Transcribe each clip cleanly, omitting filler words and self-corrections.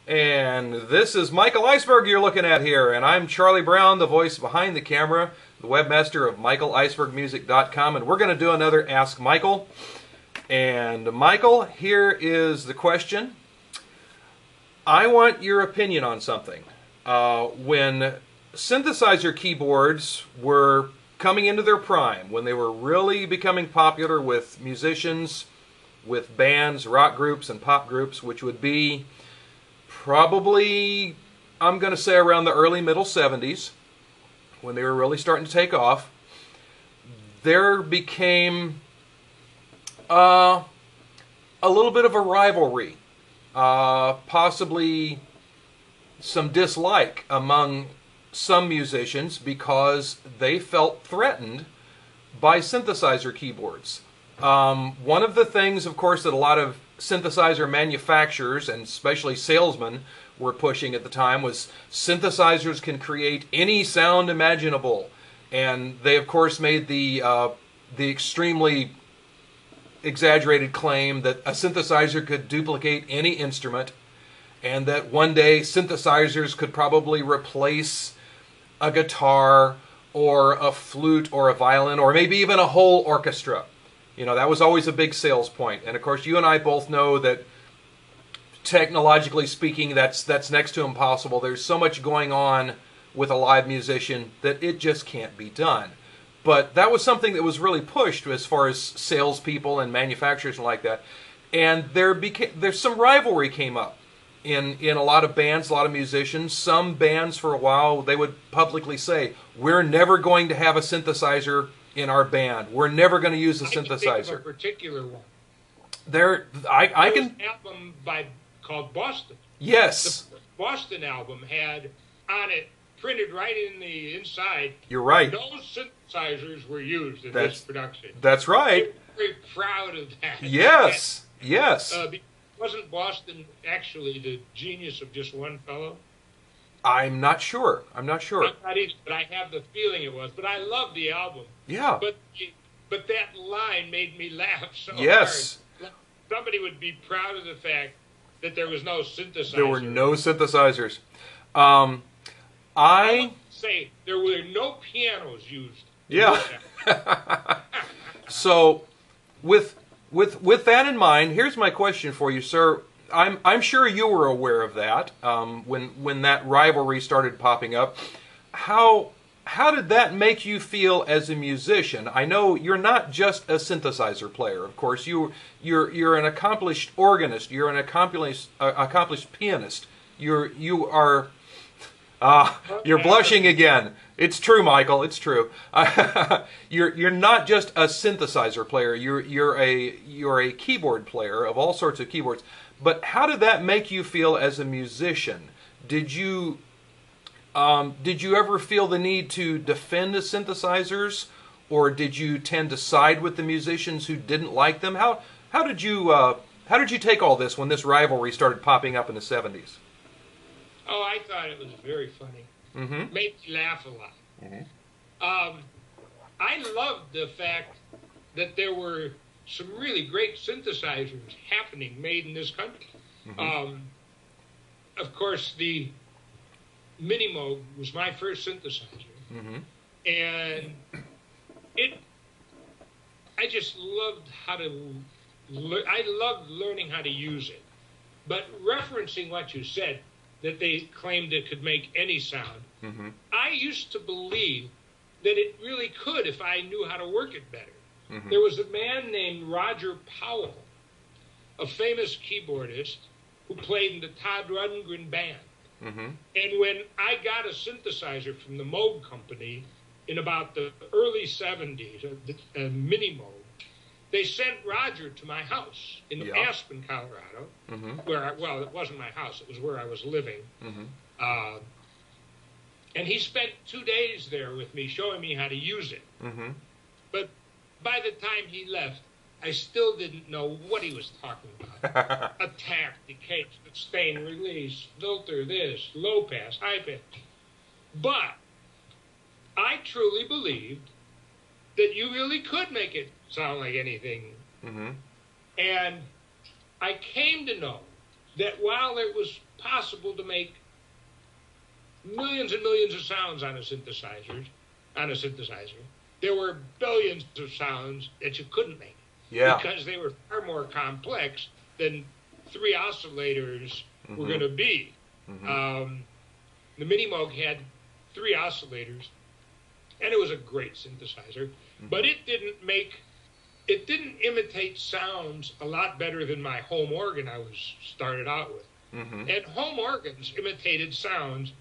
And this is Michael Iceberg you're looking at here, and I'm Charlie Brown, the voice behind the camera, the webmaster of michaelicebergmusic.com, and we're going to do another Ask Michael. And Michael, here is the question. I want your opinion on something. When synthesizer keyboards were coming into their prime, when they were really becoming popular with musicians, with bands, rock groups, and pop groups, which would be probably, I'm going to say, around the early middle 70s, when they were really starting to take off, there became a little bit of a rivalry, possibly some dislike among some musicians because they felt threatened by synthesizer keyboards. One of the things, of course, that a lot of synthesizer manufacturers and especially salesmen were pushing at the time was synthesizers can create any sound imaginable, and they of course made the extremely exaggerated claim that a synthesizer could duplicate any instrument, and that one day synthesizers could probably replace a guitar or a flute or a violin or maybe even a whole orchestra. You know, that was always a big sales point. And of course, you and I both know that technologically speaking, that's next to impossible. There's so much going on with a live musician that it just can't be done. But that was something that was really pushed as far as salespeople and manufacturers and like that. And there's some rivalry came up in a lot of bands, a lot of musicians. Some bands for a while, they would publicly say, we're never going to have a synthesizer in our band. We're never going to use a synthesizer. I can think of a particular one. There was an album called Boston. Yes. The Boston album had on it, printed right in the inside. You're right. No synthesizers were used in this production. That's right. I'm very proud of that. Yes. Yes. Wasn't Boston actually the genius of just one fellow? I'm not sure. I'm not sure. I'm not either, but I have the feeling it was. But I love the album. Yeah. But that line made me laugh so yes. hard. Somebody would be proud of the fact that there was no synthesizer. There were no synthesizers. I would say there were no pianos used. Yeah. So, with that in mind, here's my question for you, sir. I'm sure you were aware of that when that rivalry started popping up. How did that make you feel as a musician? I know you're not just a synthesizer player. Of course, you're an accomplished organist. You're an accomplished pianist. You're blushing again. It's true, Michael. It's true. You're not just a synthesizer player. You're a keyboard player of all sorts of keyboards. But how did that make you feel as a musician? Did you ever feel the need to defend the synthesizers, or did you tend to side with the musicians who didn't like them? How did you take all this when this rivalry started popping up in the 70s? Oh, I thought it was very funny. Mm-hmm. Made me laugh a lot. Mm-hmm. I loved the fact that there were some really great synthesizers happening, made in this country. Mm-hmm. Of course, the Minimoog was my first synthesizer, mm-hmm. and I just loved I loved learning how to use it. But referencing what you said, that they claimed it could make any sound, mm-hmm. I used to believe that it really could if I knew how to work it better. Mm-hmm. There was a man named Roger Powell, a famous keyboardist who played in the Todd Rundgren band. Mm-hmm. And when I got a synthesizer from the Moog Company in about the early 70s, a Minimoog, they sent Roger to my house in Aspen, Colorado, mm-hmm. well, it wasn't my house, it was where I was living. Mm-hmm. And he spent 2 days there with me, showing me how to use it. Mm-hmm. But by the time he left, I still didn't know what he was talking about. Attack, decay, sustain, release, filter this, low pass, high pass. But I truly believed that you really could make it sound like anything. Mm-hmm. And I came to know that while it was possible to make millions and millions of sounds on a synthesizer, there were billions of sounds that you couldn't make. Yeah. Because they were far more complex than 3 oscillators were going to be. The Mini Moog had 3 oscillators, and it was a great synthesizer, but it didn't imitate sounds a lot better than my home organ I was started out with. And home organs imitated sounds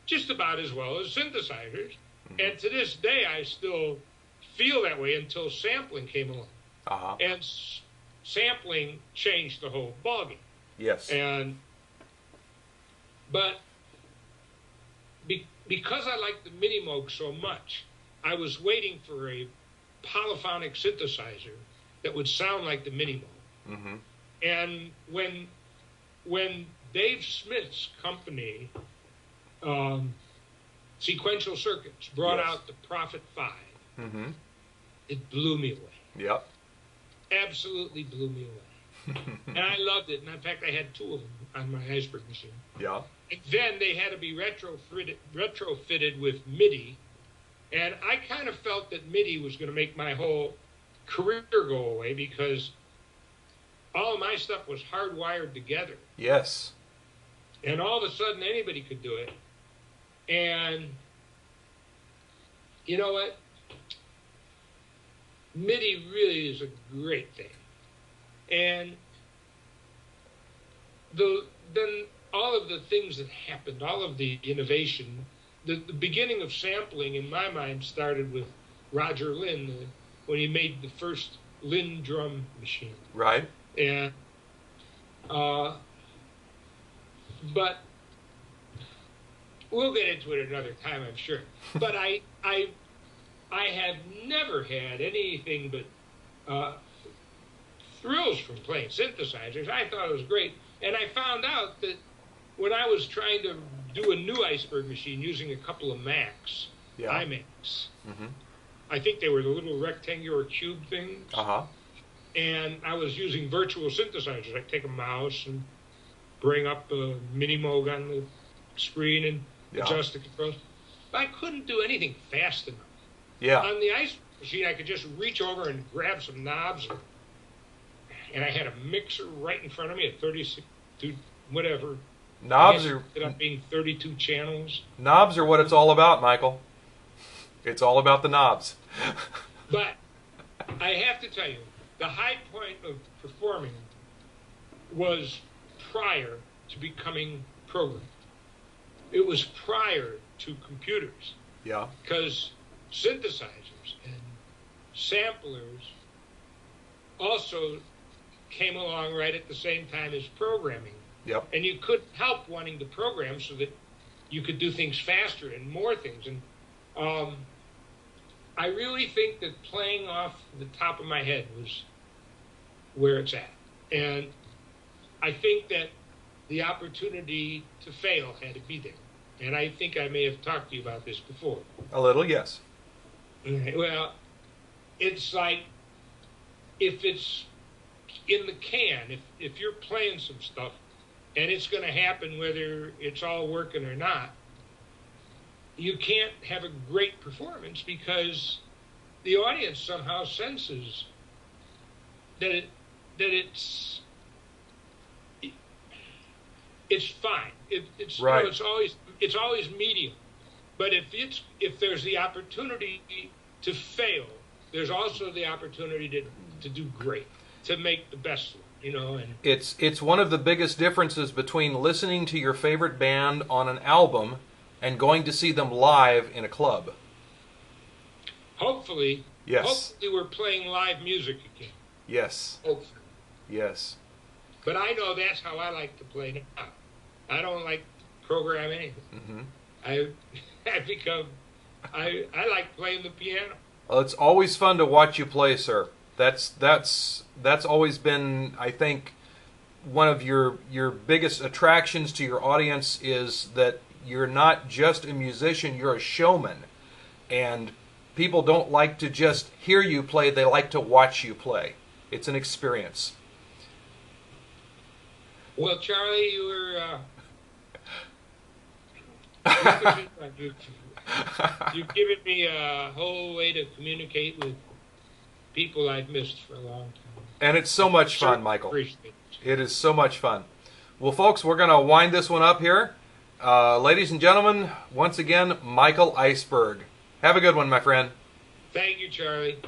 just about as well as synthesizers. And to this day, I still feel that way until sampling came along. And sampling changed the whole ballgame. Yes. But because I liked the Mini Moog so much, I was waiting for a polyphonic synthesizer that would sound like the Mini Moog. And when Dave Smith's company, Sequential Circuits, brought out the Prophet 5, it blew me away. Yep. Absolutely blew me away. And I loved it. And in fact, I had 2 of them on my Iceberg machine. Yeah. And then they had to be retrofitted with MIDI. And I kind of felt that MIDI was going to make my whole career go away because all of my stuff was hardwired together. Yes. And all of a sudden, anybody could do it. And you know what? MIDI really is a great thing. And then all of the things that happened, all of the innovation, the beginning of sampling, in my mind, started with Roger Lynn when he made the first Lynn drum machine. Right. And but we'll get into it another time, I'm sure. But I have never had anything but thrills from playing synthesizers. I thought it was great. And I found out that when I was trying to do a new Iceberg machine using a couple of Macs, iMacs, I think they were the little rectangular cube things. And I was using virtual synthesizers. I'd take a mouse and bring up a Mini Moog on the screen and adjust the controls. But I couldn't do anything fast enough. Yeah. On the Iceberg machine, I could just reach over and grab some knobs, and I had a mixer right in front of me at 36, whatever. Knobs are ended up being 32 channels. Knobs are what it's all about, Michael. It's all about the knobs. But I have to tell you, the high point of performing was prior to becoming programmed. It was prior to computers. Yeah. Because synthesizers and samplers also came along right at the same time as programming. Yep. And you couldn't help wanting to program so that you could do things faster and more things. And I really think that playing off the top of my head was where it's at. And I think that the opportunity to fail had to be there. And I think I may have talked to you about this before. A little, yes. Well, it's like if it's in the can, if you're playing some stuff and it's going to happen whether it's all working or not, you can't have a great performance because the audience somehow senses that it's fine. It's right. You know, it's always medium. But if there's the opportunity to fail, there's also the opportunity to do great, to make the best one, you know. And it's one of the biggest differences between listening to your favorite band on an album and going to see them live in a club. Hopefully, yes. Hopefully we're playing live music again. Yes. Hopefully. Yes. But I know that's how I like to play now. I don't like to program anything. I like playing the piano. Well, it's always fun to watch you play, sir. That's always been, I think, one of your biggest attractions to your audience is that you're not just a musician, you're a showman. And people don't like to just hear you play, they like to watch you play. It's an experience. Well, Charlie, you've given me a whole way to communicate with people I've missed for a long time. And it's so much fun, Michael. Appreciate it. It is so much fun. Well, folks, we're going to wind this one up here. Ladies and gentlemen, once again, Michael Iceberg. Have a good one, my friend. Thank you, Charlie.